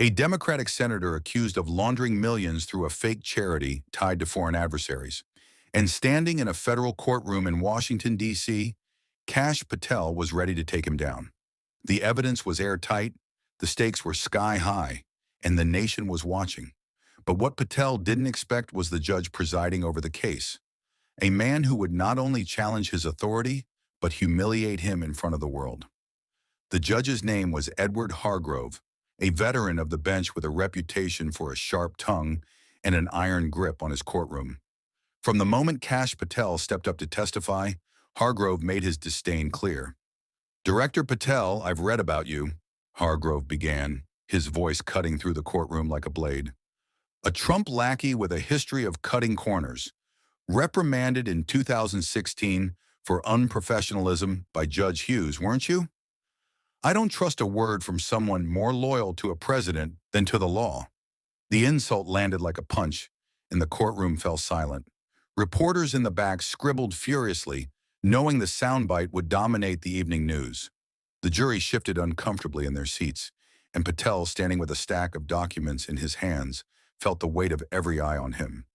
A Democratic senator accused of laundering millions through a fake charity tied to foreign adversaries. And standing in a federal courtroom in Washington, D.C., Kash Patel was ready to take him down. The evidence was airtight, the stakes were sky high, and the nation was watching. But what Patel didn't expect was the judge presiding over the case, a man who would not only challenge his authority, but humiliate him in front of the world. The judge's name was Edward Hargrove, a veteran of the bench with a reputation for a sharp tongue and an iron grip on his courtroom. From the moment Kash Patel stepped up to testify, Hargrove made his disdain clear. "Director Patel, I've read about you," Hargrove began, his voice cutting through the courtroom like a blade. "A Trump lackey with a history of cutting corners, reprimanded in 2016 for unprofessionalism by Judge Hughes, weren't you? I don't trust a word from someone more loyal to a president than to the law." The insult landed like a punch, and the courtroom fell silent. Reporters in the back scribbled furiously, knowing the soundbite would dominate the evening news. The jury shifted uncomfortably in their seats, and Patel, standing with a stack of documents in his hands, felt the weight of every eye on him.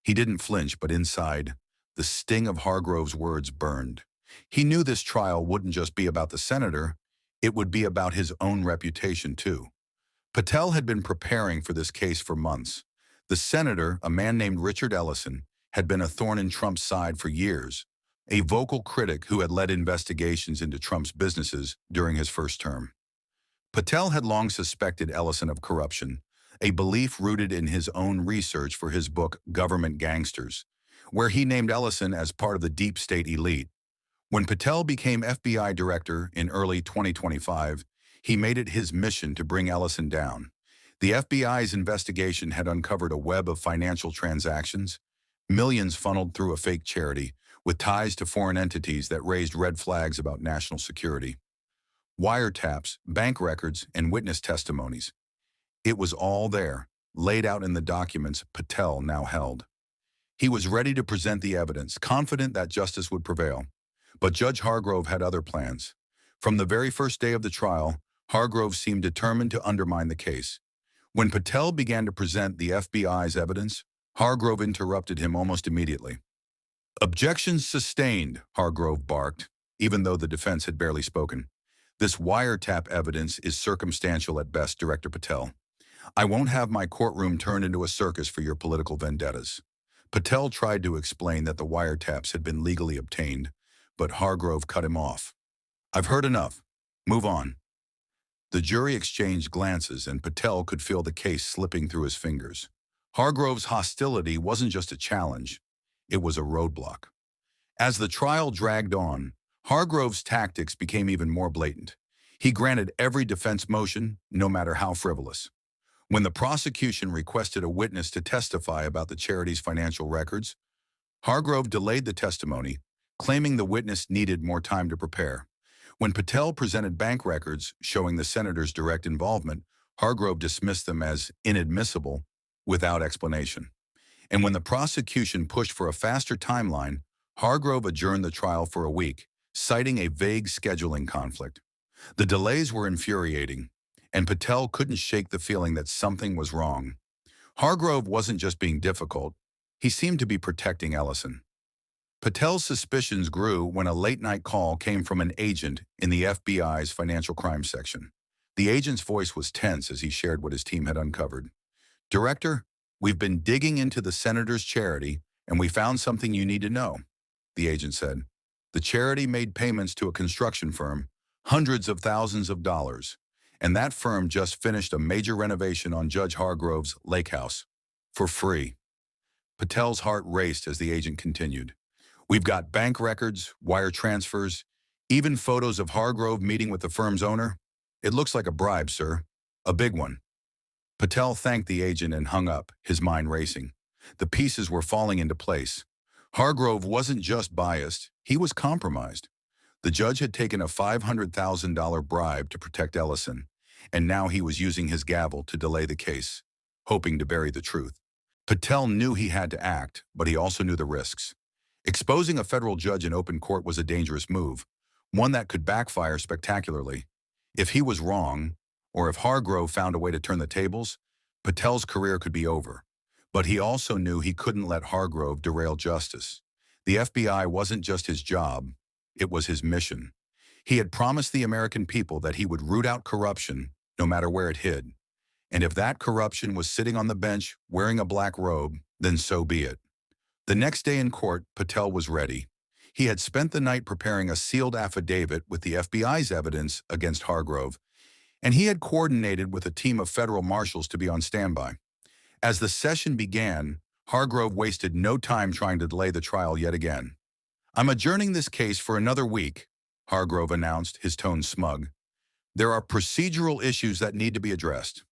He didn't flinch, but inside, the sting of Hargrove's words burned. He knew this trial wouldn't just be about the senator, it would be about his own reputation too. Patel had been preparing for this case for months. The senator, a man named Richard Ellison, had been a thorn in Trump's side for years, a vocal critic who had led investigations into Trump's businesses during his first term. Patel had long suspected Ellison of corruption, a belief rooted in his own research for his book Government Gangsters, where he named Ellison as part of the deep state elite. When Patel became FBI director in early 2025, he made it his mission to bring Ellison down. The FBI's investigation had uncovered a web of financial transactions, millions funneled through a fake charity, with ties to foreign entities that raised red flags about national security. Wiretaps, bank records, and witness testimonies. It was all there, laid out in the documents Patel now held. He was ready to present the evidence, confident that justice would prevail. But Judge Hargrove had other plans. From the very first day of the trial, Hargrove seemed determined to undermine the case. When Patel began to present the FBI's evidence, Hargrove interrupted him almost immediately. "Objections sustained," Hargrove barked, even though the defense had barely spoken. "This wiretap evidence is circumstantial at best, Director Patel. I won't have my courtroom turned into a circus for your political vendettas." Patel tried to explain that the wiretaps had been legally obtained, but Hargrove cut him off. "I've heard enough. Move on." The jury exchanged glances, and Patel could feel the case slipping through his fingers. Hargrove's hostility wasn't just a challenge, it was a roadblock. As the trial dragged on, Hargrove's tactics became even more blatant. He granted every defense motion, no matter how frivolous. When the prosecution requested a witness to testify about the charity's financial records, Hargrove delayed the testimony, claiming the witness needed more time to prepare. When Patel presented bank records showing the senator's direct involvement, Hargrove dismissed them as inadmissible without explanation. And when the prosecution pushed for a faster timeline, Hargrove adjourned the trial for a week, citing a vague scheduling conflict. The delays were infuriating, and Patel couldn't shake the feeling that something was wrong. Hargrove wasn't just being difficult, he seemed to be protecting Ellison. Patel's suspicions grew when a late-night call came from an agent in the FBI's financial crimes section. The agent's voice was tense as he shared what his team had uncovered. "Director, we've been digging into the senator's charity, and we found something you need to know," the agent said. "The charity made payments to a construction firm, hundreds of thousands of dollars, and that firm just finished a major renovation on Judge Hargrove's lake house. For free." Patel's heart raced as the agent continued. "We've got bank records, wire transfers, even photos of Hargrove meeting with the firm's owner. It looks like a bribe, sir. A big one." Patel thanked the agent and hung up, his mind racing. The pieces were falling into place. Hargrove wasn't just biased, he was compromised. The judge had taken a $500,000 bribe to protect Ellison, and now he was using his gavel to delay the case, hoping to bury the truth. Patel knew he had to act, but he also knew the risks. Exposing a federal judge in open court was a dangerous move, one that could backfire spectacularly. If he was wrong, or if Hargrove found a way to turn the tables, Patel's career could be over. But he also knew he couldn't let Hargrove derail justice. The FBI wasn't just his job, it was his mission. He had promised the American people that he would root out corruption, no matter where it hid. And if that corruption was sitting on the bench wearing a black robe, then so be it. The next day in court, Patel was ready. He had spent the night preparing a sealed affidavit with the FBI's evidence against Hargrove, and he had coordinated with a team of federal marshals to be on standby. As the session began, Hargrove wasted no time trying to delay the trial yet again. "I'm adjourning this case for another week," Hargrove announced, his tone smug. "There are procedural issues that need to be addressed."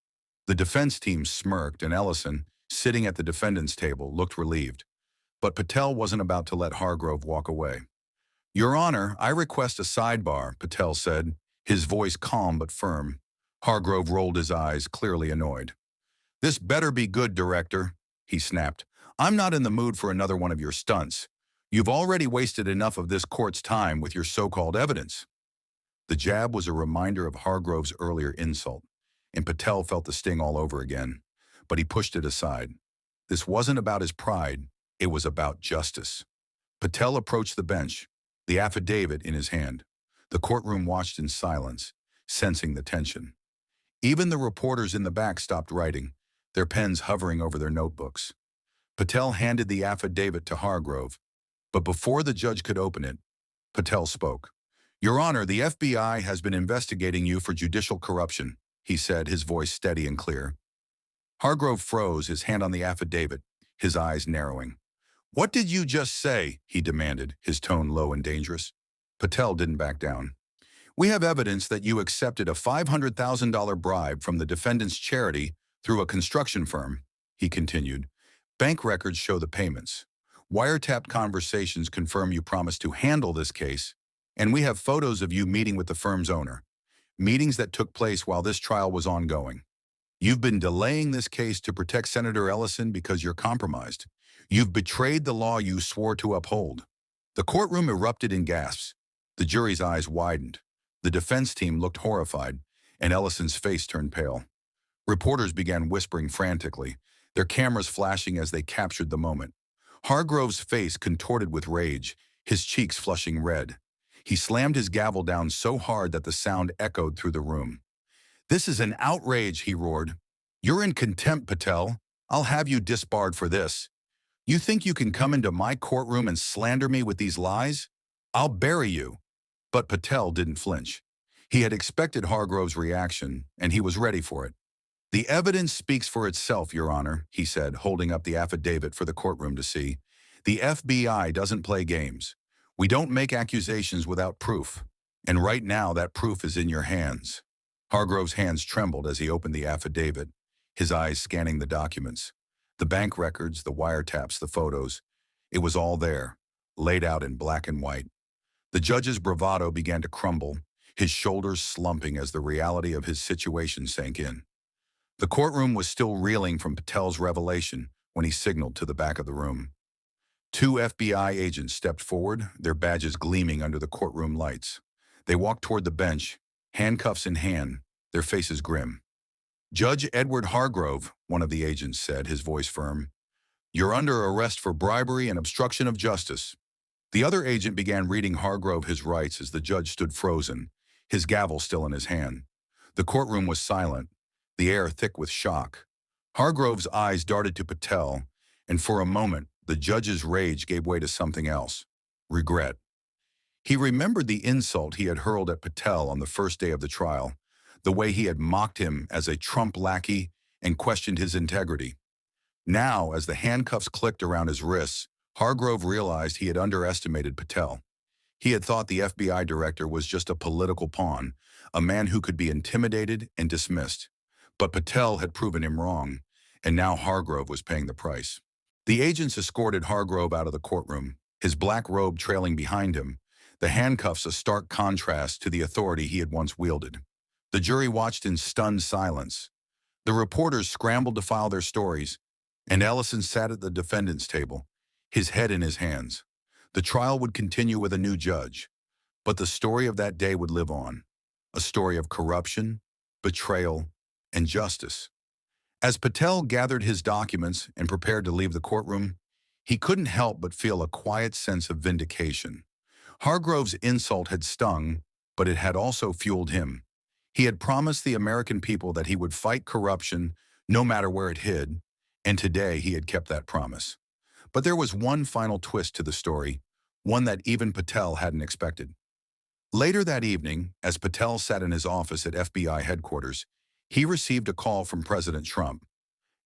The defense team smirked, and Ellison, sitting at the defendant's table, looked relieved. But Patel wasn't about to let Hargrove walk away. "Your Honor, I request a sidebar," Patel said, his voice calm but firm. Hargrove rolled his eyes, clearly annoyed. "This better be good, Director," he snapped. "I'm not in the mood for another one of your stunts. You've already wasted enough of this court's time with your so-called evidence." The jab was a reminder of Hargrove's earlier insult, and Patel felt the sting all over again. But he pushed it aside. This wasn't about his pride, it was about justice. Patel approached the bench, the affidavit in his hand. The courtroom watched in silence, sensing the tension. Even the reporters in the back stopped writing, their pens hovering over their notebooks. Patel handed the affidavit to Hargrove, but before the judge could open it, Patel spoke. "Your Honor, the FBI has been investigating you for judicial corruption," he said, his voice steady and clear. Hargrove froze, his hand on the affidavit, his eyes narrowing. "What did you just say?" he demanded, his tone low and dangerous. Patel didn't back down. "We have evidence that you accepted a $500,000 bribe from the defendant's charity through a construction firm," he continued. "Bank records show the payments. Wiretapped conversations confirm you promised to handle this case, and we have photos of you meeting with the firm's owner, meetings that took place while this trial was ongoing. You've been delaying this case to protect Senator Ellison because you're compromised. You've betrayed the law you swore to uphold." The courtroom erupted in gasps. The jury's eyes widened. The defense team looked horrified, and Ellison's face turned pale. Reporters began whispering frantically, their cameras flashing as they captured the moment. Hargrove's face contorted with rage, his cheeks flushing red. He slammed his gavel down so hard that the sound echoed through the room. "This is an outrage," he roared. "You're in contempt, Patel. I'll have you disbarred for this. You think you can come into my courtroom and slander me with these lies? I'll bury you." But Patel didn't flinch. He had expected Hargrove's reaction, and he was ready for it. "The evidence speaks for itself, Your Honor," he said, holding up the affidavit for the courtroom to see. "The FBI doesn't play games. We don't make accusations without proof. And right now, that proof is in your hands." Hargrove's hands trembled as he opened the affidavit, his eyes scanning the documents. The bank records, the wiretaps, the photos. It was all there, laid out in black and white. The judge's bravado began to crumble, his shoulders slumping as the reality of his situation sank in. The courtroom was still reeling from Patel's revelation when he signaled to the back of the room. Two FBI agents stepped forward, their badges gleaming under the courtroom lights. They walked toward the bench, handcuffs in hand, their faces grim. "Judge Edward Hargrove," one of the agents said, his voice firm. "You're under arrest for bribery and obstruction of justice." The other agent began reading Hargrove his rights as the judge stood frozen, his gavel still in his hand. The courtroom was silent, the air thick with shock. Hargrove's eyes darted to Patel, and for a moment, the judge's rage gave way to something else: regret. He remembered the insult he had hurled at Patel on the first day of the trial, the way he had mocked him as a Trump lackey and questioned his integrity. Now, as the handcuffs clicked around his wrists, Hargrove realized he had underestimated Patel. He had thought the FBI director was just a political pawn, a man who could be intimidated and dismissed. But Patel had proven him wrong, and now Hargrove was paying the price. The agents escorted Hargrove out of the courtroom, his black robe trailing behind him, the handcuffs a stark contrast to the authority he had once wielded. The jury watched in stunned silence. The reporters scrambled to file their stories, and Ellison sat at the defendant's table, his head in his hands. The trial would continue with a new judge, but the story of that day would live on. A story of corruption, betrayal, and justice. As Patel gathered his documents and prepared to leave the courtroom, he couldn't help but feel a quiet sense of vindication. Hargrove's insult had stung, but it had also fueled him. He had promised the American people that he would fight corruption no matter where it hid, and today he had kept that promise. But there was one final twist to the story, one that even Patel hadn't expected. Later that evening, as Patel sat in his office at FBI headquarters, he received a call from President Trump.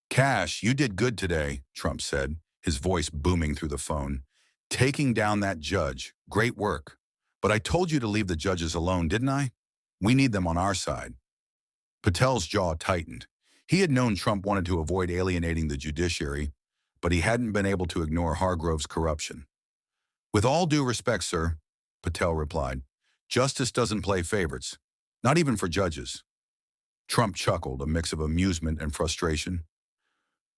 "Kash, you did good today," Trump said, his voice booming through the phone. "Taking down that judge. Great work. But I told you to leave the judges alone, didn't I? We need them on our side." Patel's jaw tightened. He had known Trump wanted to avoid alienating the judiciary, but he hadn't been able to ignore Hargrove's corruption. "With all due respect, sir," Patel replied, "justice doesn't play favorites, not even for judges." Trump chuckled, a mix of amusement and frustration.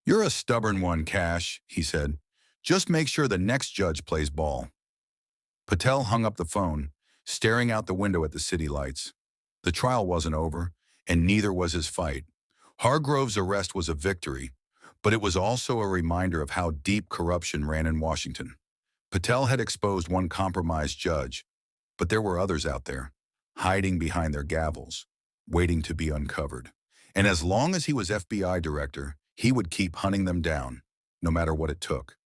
"You're a stubborn one, Kash," he said. "Just make sure the next judge plays ball." Patel hung up the phone, staring out the window at the city lights. The trial wasn't over, and neither was his fight. Hargrove's arrest was a victory, but it was also a reminder of how deep corruption ran in Washington. Patel had exposed one compromised judge, but there were others out there, hiding behind their gavels, waiting to be uncovered. And as long as he was FBI director, he would keep hunting them down, no matter what it took.